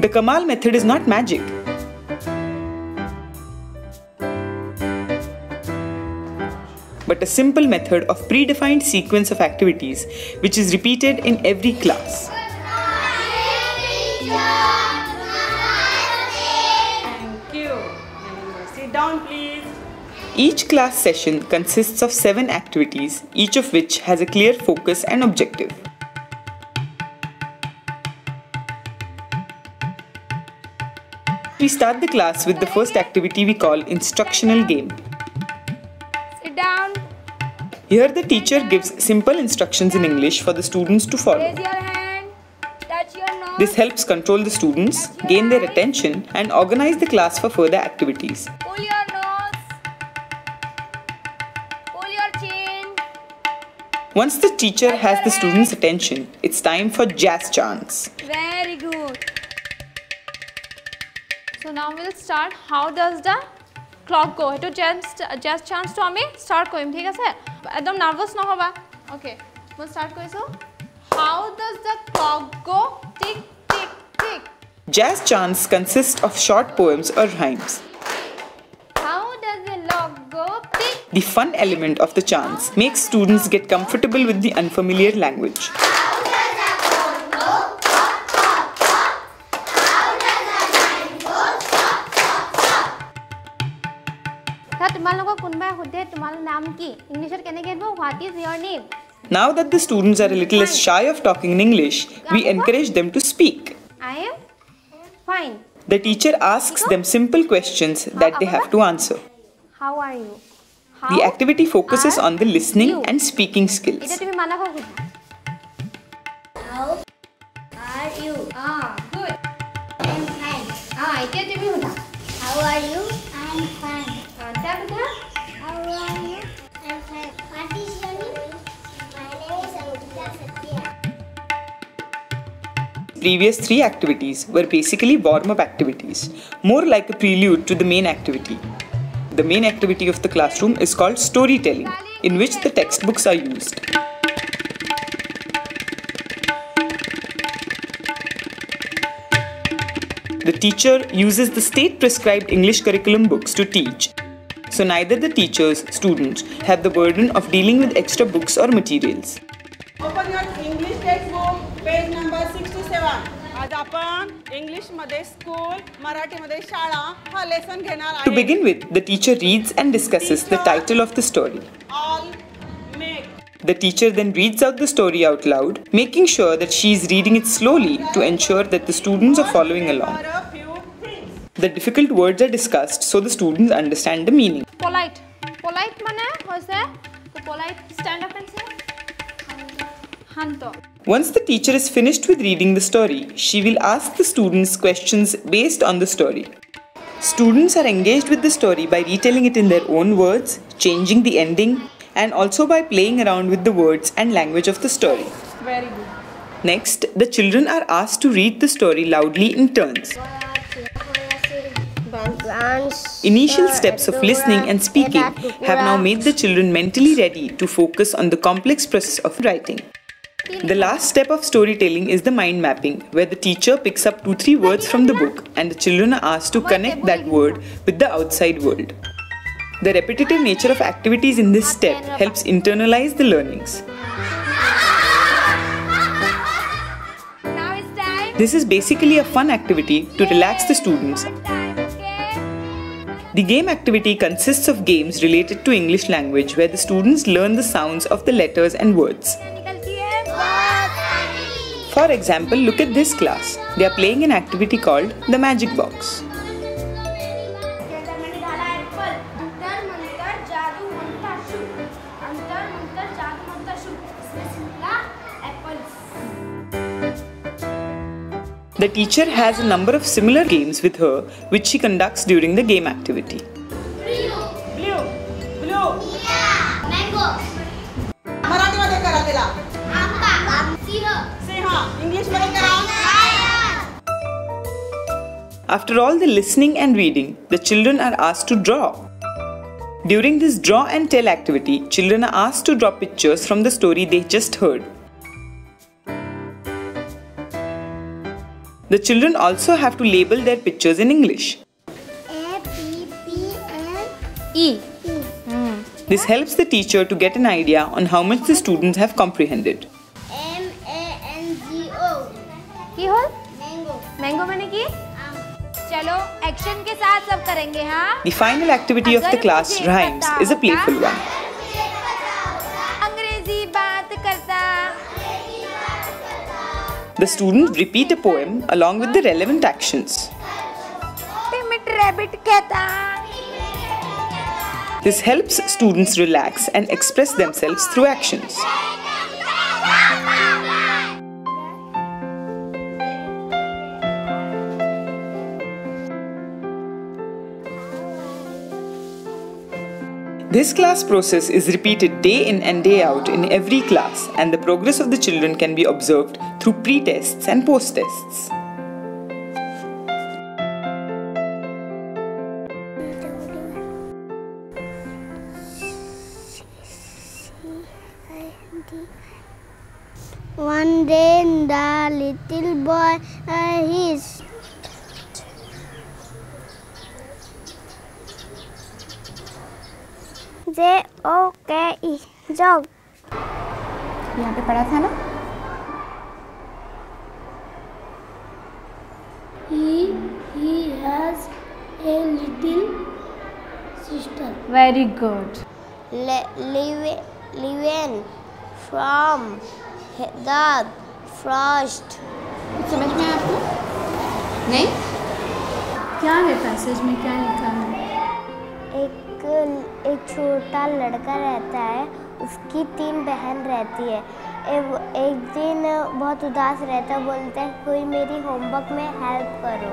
The CAMaL method is not magic. But a simple method of predefined sequence of activities which is repeated in every class. Thank you. Sit down, please. Each class session consists of 7 activities, each of which has a clear focus and objective. We start the class with the first activity we call instructional game. Sit down. Here the teacher gives simple instructions in English for the students to follow. Raise your hand. Touch your nose. This helps control the students, gain their attention, and organize the class for further activities. Pull your nose. Pull your chin. Once the teacher has the students' attention, it's time for jazz chants. Very good. So now we'll start. How does the clock go? To jazz chants to ami start korim. ঠিক আছে? একদম nervous নহবা. Okay. We'll start koiso. How does the clock go? Tick tick tick. Jazz chants consist of short poems or rhymes. How does the clock go? Tick. The fun element of the chants makes students get comfortable with the unfamiliar language. Now that the students are a little less shy of talking in English, we encourage them to speak. I am fine. The teacher asks them simple questions that they have to answer. How are you? The activity focuses on the listening and speaking skills. How are you? Good. I'm fine. How are you? I'm fine. How are you? I'm fine. What is your name? My name is Satya. Previous 3 activities were basically warm-up activities, more like a prelude to the main activity. The main activity of the classroom is called storytelling, in which the textbooks are used. The teacher uses the state-prescribed English curriculum books to teach. So neither the teachers, students have the burden of dealing with extra books or materials. Open your English textbook, page number 67. आज आपण English मध्ये school, Marathi मध्ये शाळा हा lesson घेणार आहे. To begin with, the teacher reads and discusses the title of the story. All make. The teacher then reads out the story out loud, making sure that she is reading it slowly to ensure that the students are following along. For a few things. The difficult words are discussed so the students understand the meaning. Polite. Polite mane hoise to polite stand up and say Hanto. Once the teacher is finished with reading the story, she will ask the students questions based on the story. Students are engaged with the story by retelling it in their own words, changing the ending, and also by playing around with the words and language of the story. Very good. Next, the children are asked to read the story loudly in turns. Initial steps of listening and speaking have now made the children mentally ready to focus on the complex process of writing. The last step of storytelling is the mind mapping, where the teacher picks up 2-3 words from the book and the children are asked to connect that word with the outside world. The repetitive nature of activities in this step helps internalize the learnings. Now it's time. This is basically a fun activity to relax the students. The game activity consists of games related to English language where the students learn the sounds of the letters and words. For example, look at this class. They are playing an activity called the magic box. The teacher has a number of similar games with her which she conducts during the game activity. Blue. Blue. Yeah. Mango. Marathi मध्ये करा तिला. Singh. English मध्ये करा. After all the listening and reading, the children are asked to draw. During this draw and tell activity, children are asked to draw pictures from the story they just heard. The children also have to label their pictures in English. A-P-P-N-E. This helps the teacher to get an idea on how much the students have comprehended. M-A-N-G-O. की whole? Mango. Mango मैंने की? चलो action के साथ सब करेंगे हाँ? The final activity of the class, Rhymes, is a playful one. अंग्रेजी बात करता. The students repeat a poem along with the relevant actions. Timid rabbit कहता. This helps students relax and express themselves through actions. This class process is repeated day in and day out in every class, and the progress of the children can be observed through pre-tests and post-tests. One day the little boy his J-O-K-E jog. यहाँ पे पढ़ा था ना? He has a little sister. Very good. Living from the frost. कुछ समझ में आया आपको? नहीं? क्या है पैसेज में, क्या लिखा है? एक छोटा लड़का रहता है, उसकी 3 बहन रहती है। एक दिन बहुत उदास रहता है, बोलता है कोई मेरी होमवर्क में हेल्प करो।